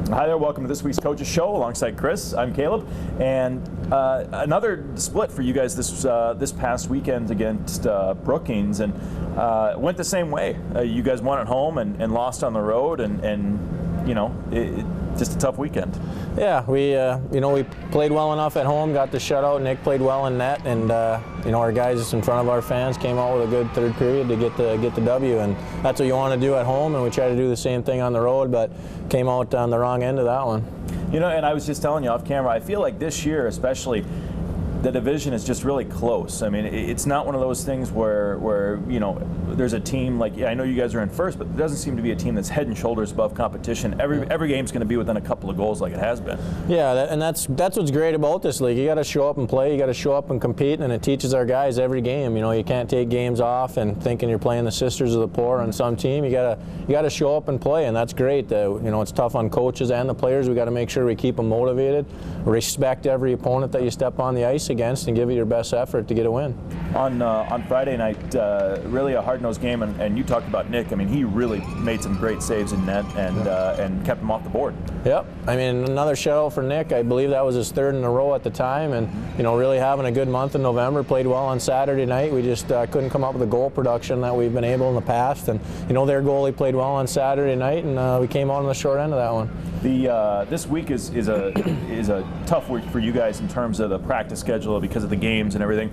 Hi there, welcome to this week's Coaches Show alongside Chris. I'm Caleb, and another split for you guys this past weekend against Brookings, and went the same way. You guys won at home and lost on the road, and you know, just a tough weekend. Yeah, we played well enough at home, got the shutout. Nick played well in net, and our guys in front of our fans came out with a good third period to get the W, and that's what you want to do at home, and we try to do the same thing on the road, but came out on the wrong end of that one. You know, and I was just telling you off camera, I feel like this year especially, the division is just really close. I mean, it's not one of those things where you know, there's a team like, I know you guys are in first, but there doesn't seem to be a team that's head and shoulders above competition. Every game's going to be within a couple of goals like it has been. Yeah, and that's what's great about this league. You got to show up and play. You got to show up and compete, and it teaches our guys every game. You know, you can't take games off and thinking you're playing the Sisters of the Poor on some team. You got to show up and play, and that's great. You know, it's tough on coaches and the players. We got to make sure we keep them motivated, respect every opponent that you step on the ice against, and give it your best effort to get a win. On Friday night, really a hard-nosed game, and you talked about Nick. I mean, he really made some great saves in net and kept him off the board. Yep. I mean, another shutout for Nick. I believe that was his third in a row at the time, and you know, really having a good month in November. Played well on Saturday night. We just couldn't come up with the goal production that we've been able in the past, and you know, their goalie played well on Saturday night, and we came out on the short end of that one. This week is a tough week for you guys in terms of the practice schedule because of the games and everything.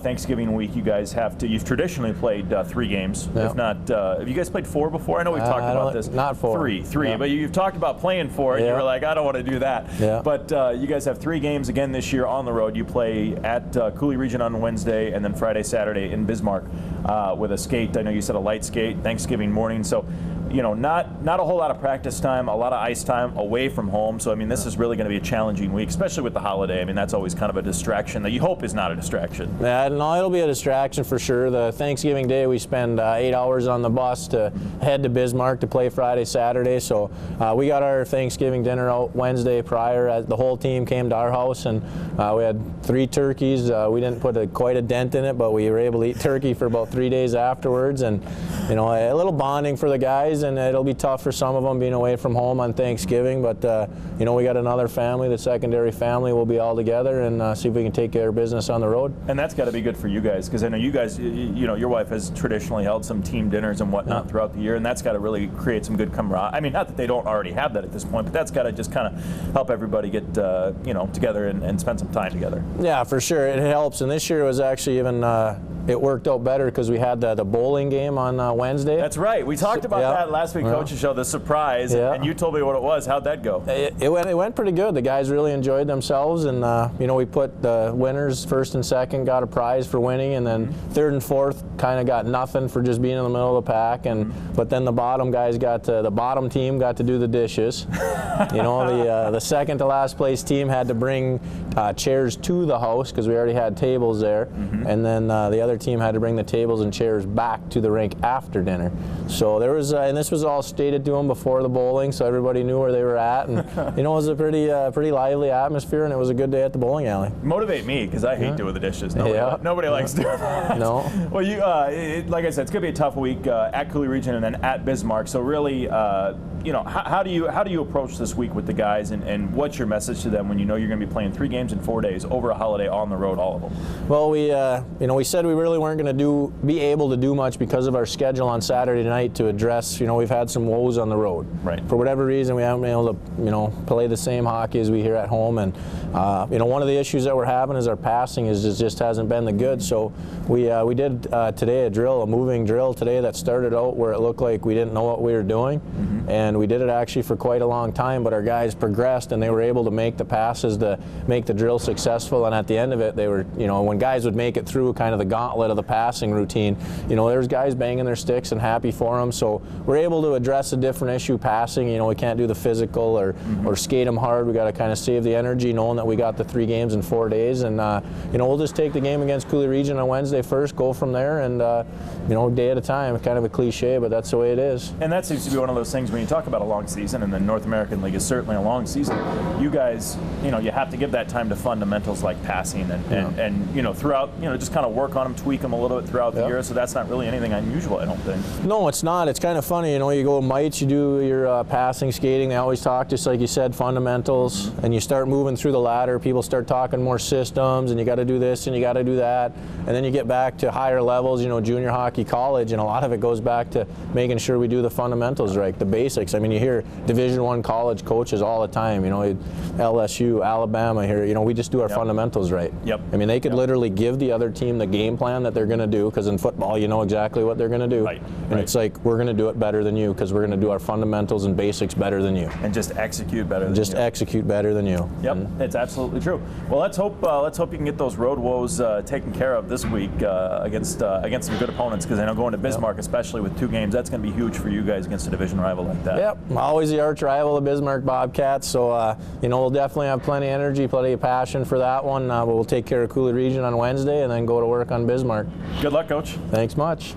Thanksgiving week, you guys you've traditionally played 3 games. Yep. If not, have you guys played 4 before? I know we've talked about this. Not 4. 3, yeah. But you've talked about playing 4, and you were like, I don't want to do that. Yeah. But you guys have 3 games again this year on the road. You play at Cooley Region on Wednesday, and then Friday, Saturday in Bismarck with a skate. I know you said a light skate, Thanksgiving morning. So, you know, not a whole lot of practice time, a lot of ice time away from home. So, I mean, this is really going to be a challenging week, especially with the holiday. I mean, that's always kind of a distraction that you hope is not a distraction. Yeah, no, it'll be a distraction for sure. The Thanksgiving Day, we spend 8 hours on the bus to head to Bismarck to play Friday, Saturday. So we got our Thanksgiving dinner out Wednesday prior. The whole team came to our house, and we had 3 turkeys. We didn't put quite a dent in it, but we were able to eat turkey for about 3 days afterwards. And, you know, a little bonding for the guys. And it'll be tough for some of them being away from home on Thanksgiving, but you know, we got another family, the secondary family. We'll be all together and see if we can take care of business on the road. And that's got to be good for you guys, because I know you guys, you know, your wife has traditionally held some team dinners and whatnot throughout the year, and that's got to really create some good camaraderie. I mean, not that they don't already have that at this point, but that's got to just kind of help everybody get you know, together and spend some time together. Yeah, for sure, it helps. And this year it was actually even it worked out better because we had the bowling game on Wednesday. That's right. We talked about that last week, Coaches Show, the surprise, and you told me what it was. How'd that go? It went pretty good. The guys really enjoyed themselves, and you know, we put the winners first and second got a prize for winning, and then third and fourth kind of got nothing for just being in the middle of the pack, and but then the bottom guys the bottom team got to do the dishes. You know, the second to last place team had to bring chairs to the house because we already had tables there, and then the other team had to bring the tables and chairs back to the rink after dinner. So there was, and this was all stated to them before the bowling, so everybody knew where they were at, and you know, it was a pretty lively atmosphere, and it was a good day at the bowling alley. Motivate me, because I hate doing the dishes. Nobody likes doing that. No. Well, you like I said, it's going to be a tough week at Cooley Region and then at Bismarck. So really, you know, how do you approach this week with the guys, and what's your message to them when you know you're going to be playing 3 games in 4 days over a holiday on the road, all of them? Well, you know, we said we really weren't going to be able to do much because of our schedule on Saturday night to address. You know, we've had some woes on the road. Right. For whatever reason, we haven't been able to, you know, play the same hockey as we here at home, and you know, one of the issues that we're having is our passing just hasn't been the good. So we did today a moving drill today that started out where it looked like we didn't know what we were doing, and we did it actually for quite a long time, but our guys progressed and they were able to make the passes to make the drill successful, and at the end of it, they were, you know, when guys would make it through kind of the gauntlet of the passing routine, you know, there's guys banging their sticks and happy for them. So we're able to address a different issue passing. You know, we can't do the physical or skate them hard. We got to kind of save the energy knowing that we got the 3 games in 4 days, and you know, we'll just take the game against Cooley Region on Wednesday first, go from there, and you know, day at a time. Kind of a cliche, but that's the way it is. And that seems to be one of those things when you talk about a long season, and the North American League is certainly a long season. You guys, you know, you have to give that time to fundamentals like passing and you know, throughout, you know, just kind of work on them, tweak them a little bit throughout the year, so that's not really anything unusual, I don't think. No, it's not. It's kind of funny. You know, you go mites, you do your passing, skating. They always talk, just like you said, fundamentals. And you start moving through the ladder. People start talking more systems, and you got to do this and you got to do that. And then you get back to higher levels, you know, junior hockey, college, and a lot of it goes back to making sure we do the fundamentals right, the basics. I mean, you hear Division I college coaches all the time. You know, LSU, Alabama here. You know, we just do our fundamentals right. Yep. I mean, they could literally give the other team the game plan that they're going to do, because in football, you know exactly what they're going to do. Right. And it's like, we're going to do it better than you, because we're going to do our fundamentals and basics better than you. And just execute better than Just you. execute better than you. Yep, it's absolutely true. Well, let's hope you can get those road woes taken care of this week against some good opponents, because I know going to Bismarck, especially with 2 games, that's going to be huge for you guys against a division rival like that. Yep, always the arch rival, the Bismarck Bobcats. So, you know, we'll definitely have plenty of energy, plenty of passion for that one. But we'll take care of Cooley Region on Wednesday and then go to work on Bismarck. Good luck, Coach. Thanks much.